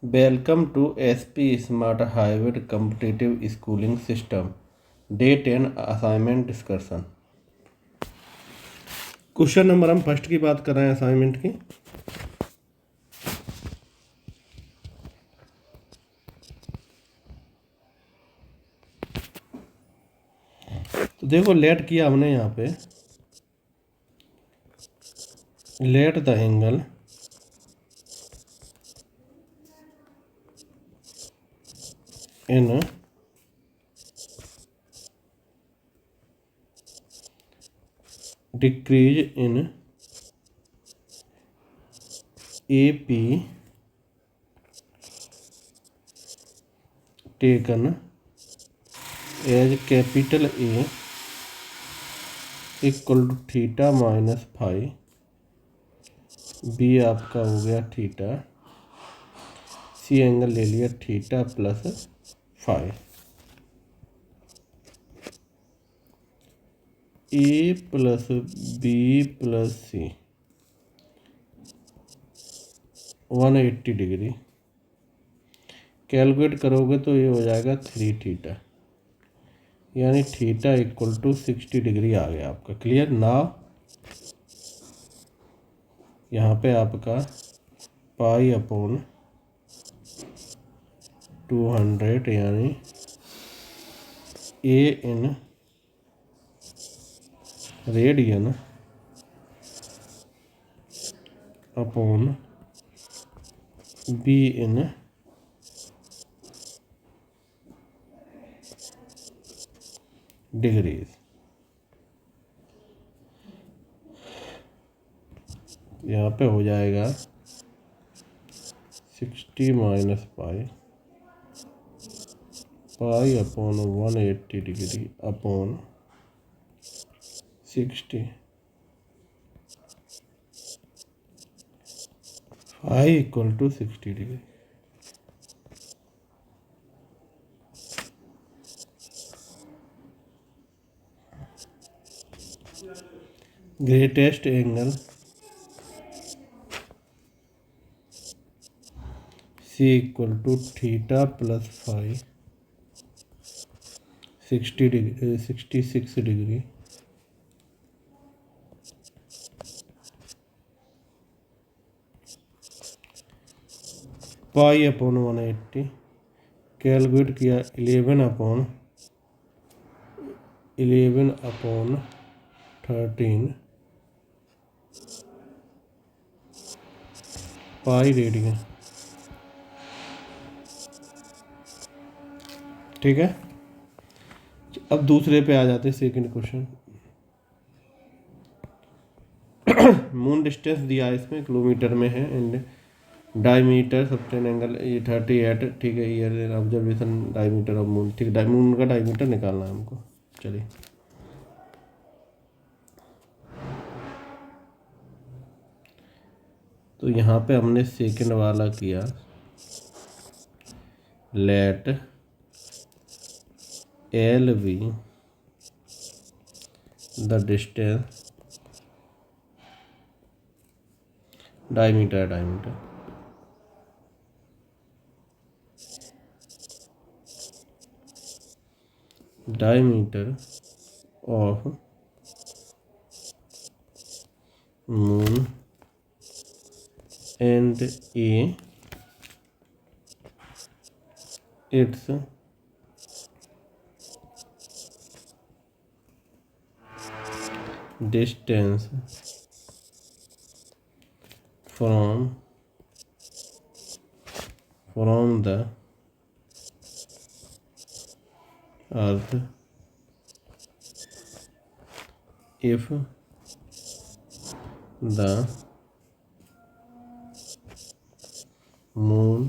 Welcome to SP Smart Hybrid Competitive Schooling System. Day 10 assignment discussion. Question number हम first की बात कर रहे हैं असाइनमेंट की। तो देखो लेट किया हमने यहाँ पे, let the angle in decrease in AP taken as capital A equal to theta minus phi, B आपका हो गया थीटा, सी एंगल ले लिया theta plus phi. A plus B plus C 180 degree calculate करोगे तो ये हो जाएगा 3 थीटा, यानी थीटा इक्वल टू 60 डिग्री आ गया आपका। क्लियर ना? यहाँ पे आपका पाई अपॉन 200 यानी a in radian upon b in degrees. यहाँ पे हो जाएगा 60 minus pi, pi upon 180 degree upon 60, phi equal to 60 degree. Greatest angle c equal to theta plus phi 66 degree pi upon 180 calculate किया 11 अपॉन 13 पाई रेडियन। ठीक है, अब दूसरे पे आ जाते हैं, सेकंड क्वेश्चन। मून डिस्टेंस दिया है इसमें, किलोमीटर में है, एंड डायमीटर सबटेन एंगल ये 38। ठीक है, year observation diameter of moon. ठीक है, मून का डायमीटर निकालना है हमको। चलिए तो यहाँ पे हमने सेकंड वाला किया, let L be the distance diameter of moon and its distance from the earth if the moon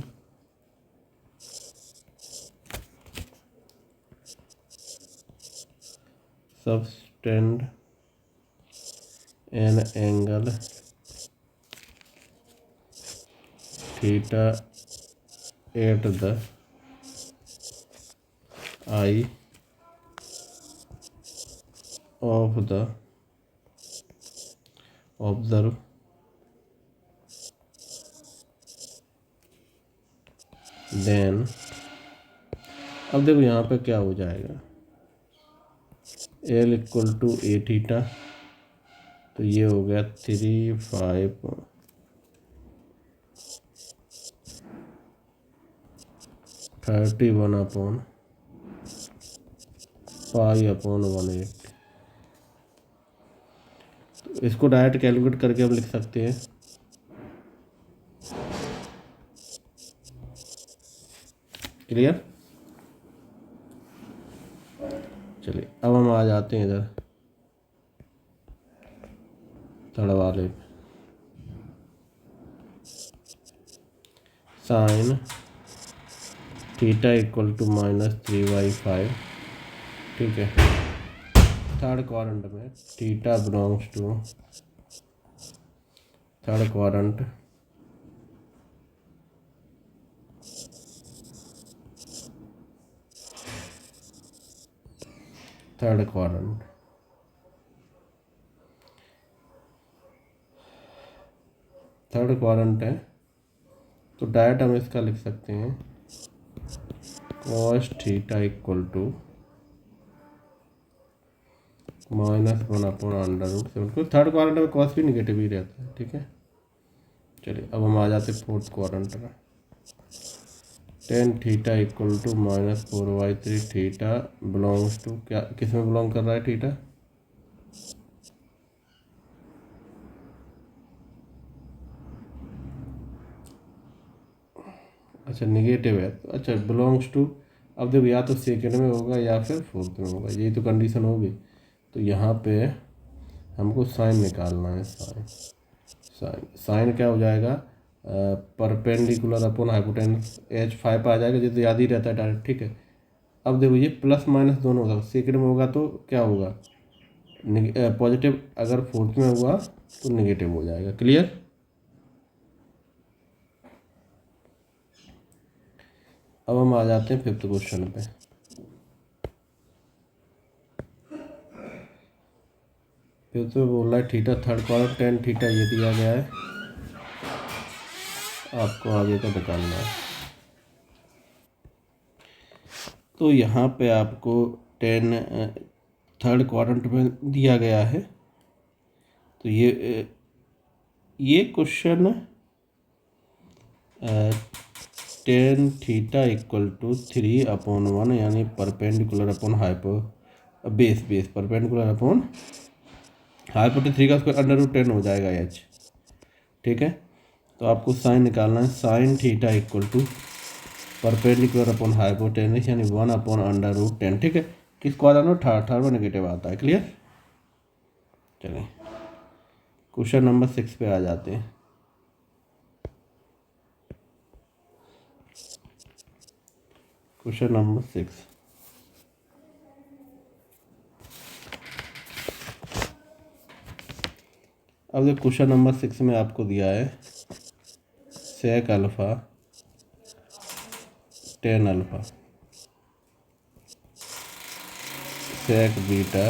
subtend an angle theta at the eye of the observer then अब देखो यहाँ पे क्या हो जाएगा, L equal to A theta, तो ये हो गया 31/पाई/180। तो इसको डायरेक्ट कैलकुलेट करके हम लिख सकते हैं, क्लियर। चलिए अब हम आ जाते हैं इधर थर्ड वाले पे, साइन थीटा इक्वल टू -3/5, ठीक है। थर्ड क्वाड्रेंट में theta belongs to third quadrant, third quadrant है, तो डायरेक्ट हम इसका लिख सकते हैं cos थीटा इक्वल टू -1/√7, क्योंकि थर्ड क्वाड्रेंट में कॉस भी निगेटिव ही रहता है, ठीक है। चलिए अब हम आ जाते हैं फोर्थ क्वाड्रेंट में, tan theta equal to -4/3 theta belongs to, क्या किस में बिलोंग कर रहा है थीटा, अच्छा निगेटिव है, तो अच्छा बिलोंग्स टू, अब देखो या तो सेकेंड में होगा या फिर फोर्थ में होगा, यही तो कंडीशन होगी। तो यहाँ पे हमको साइन निकालना है, साइन क्या हो जाएगा, परपेंडिकुलर अपॉन हाइपोटेनस, H5 आ जाएगा, जितना याद ही रहता है डायरेक्ट, ठीक है। अब देखो ये प्लस माइनस दोनों होगा, सेकेंड में होगा तो क्या होगा, पॉजिटिव, अगर फोर्थ में हुआ तो निगेटिव हो जाएगा, क्लियर। अब हम आ जाते हैं फिफ्थ क्वेश्चन पे, फिफ्थ में बोल रहा है theta third quadrant tan theta ये दिया गया है, आपको आगे का निकालना है। तो यहाँ पे आपको tan थर्ड क्वाड्रेंट में दिया गया है, तो ये question tan theta equal to 3/1 यानी perpendicular upon base perpendicular upon hypotenuse 3 का स्क्वायर √10 हो जाएगा h, ठीक है। तो आपको साइन निकालना है, sine theta equal to perpendicular upon hypotenuse यानी 1/√10, ठीक है। किस क्वाड्रेंट में, थर्ड में नेगेटिव आता है, क्लियर। चलिए क्वेश्चन नंबर 6 पे आ जाते हैं। क्वेश्चन नंबर 6, अब जो क्वेश्चन नंबर 6 में आपको दिया है सेक alpha tan alpha sec beta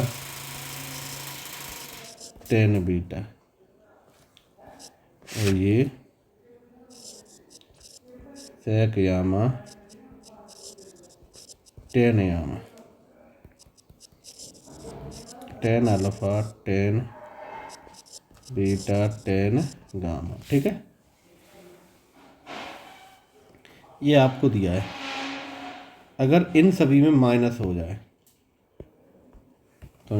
tan beta, और ये सेक यामा tan यामा, tan alpha tan beta tan gamma, ठीक है। ये आपको दिया है, अगर इन सभी में माइनस हो जाए, तो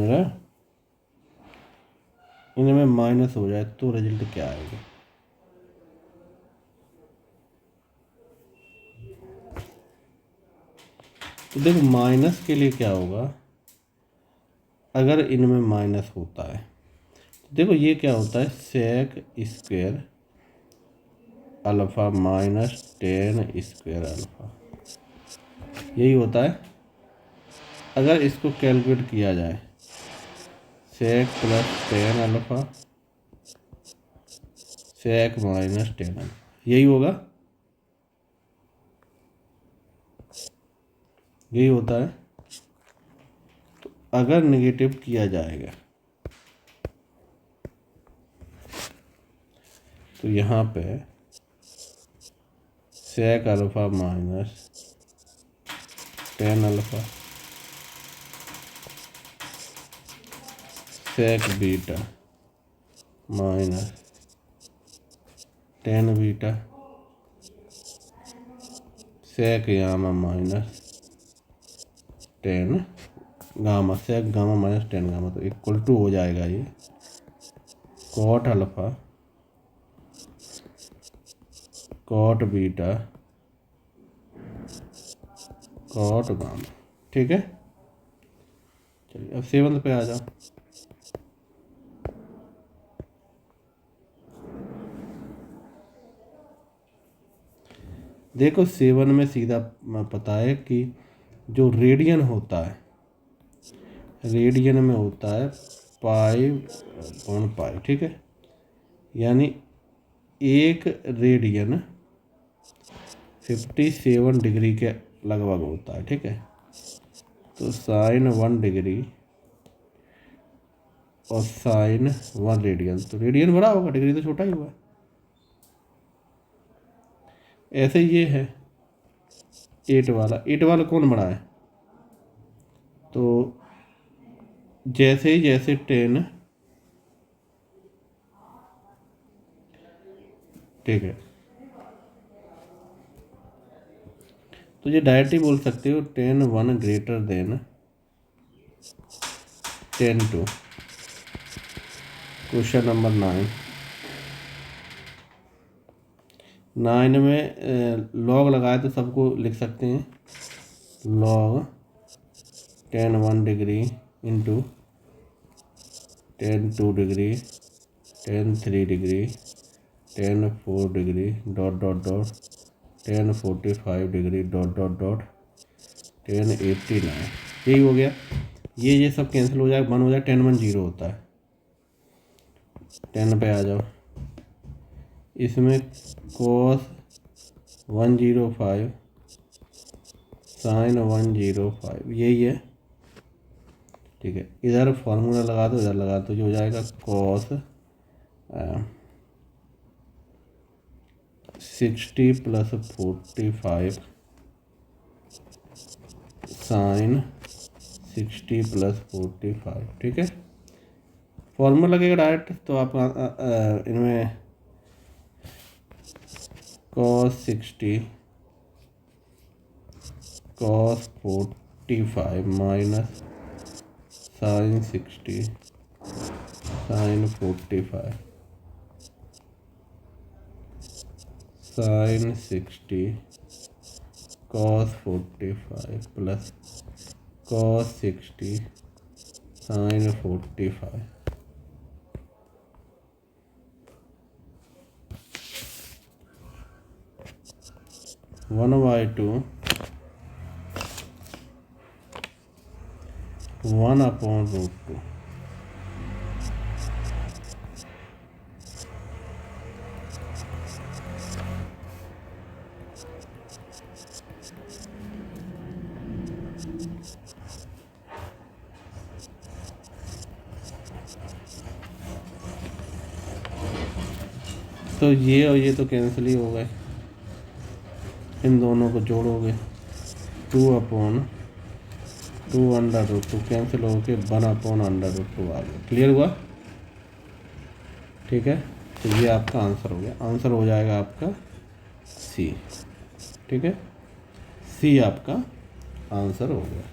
इनमें माइनस हो जाए तो रिजल्ट क्या आएगा, तो देखो माइनस के लिए क्या होगा, अगर इनमें माइनस होता है तो देखो ये क्या होता है, sec square alpha minus tan square alpha, यही होता है। अगर इसको कैलकुलेट किया जाए, sec plus tan alpha sec minus tan alpha, यही होगा, यही होता है। तो अगर नेगेटिव किया जाएगा तो यहाँ पे sec alpha minus tan alpha sec beta minus tan beta sec gamma minus tan gamma, sec gamma minus tan gamma, तो इक्वल टू हो जाएगा ये cot alpha cot beta cot gamma. ठीक है, चलिए अब 7 पे आ जाओ। देखो 7 में सीधा पता है कि जो रेडियन होता है, रेडियन में होता है पाई पॉइंट पाई। ठीक है, यानी एक रेडियन 57 डिग्री के लगभग होता है। ठीक है, तो साइन 1 डिग्री और साइन 1 रेडियन, तो रेडियन बड़ा होगा, डिग्री तो छोटा ही हुआ। ऐसे ये है 8 वाला, 8 वाला कौन बड़ा है, तो जैसे ही जैसे 10, ठीक है, तो ये डायरेक्ट ही बोल सकते हो 10 1 ग्रेटर देन 10 2। क्वेश्चन नंबर 9 में लॉग लगाए तो सबको लिख सकते हैं, log 10 1 degree into 10 2 degree 10 3 degree 10 4 degree dot dot dot 10 45 degree dot dot dot 10 89। यही हो गया, ये सब कैंसिल हो जाएगा, 1 हो जाए, 10 1 0 होता है। 10 पे आ जाओ, इसमें cos 105 sin 105 यही है। ठीक है, इधर फार्मूला लगा दो, इधर लगा दो, जो हो जाएगा cos 60 + 45 sin 60 + 45। ठीक है, फॉर्मूला लगेगा डायरेक्ट, तो आप इनमें cos 60 cos 45 minus sin 60 sin 45 sin 60 cos 45 plus cos 60 sin 45। One by two 1/√2। तो ये और ये तो कैंसिल ही हो गए, इन दोनों को जोड़ोगे 2/2 √2 कैंसिल हो के 1/√2 आ गया। क्लियर हुआ? ठीक है, तो ये आपका आंसर हो गया, आंसर हो जाएगा आपका सी। ठीक है, सी आपका आंसर हो गया।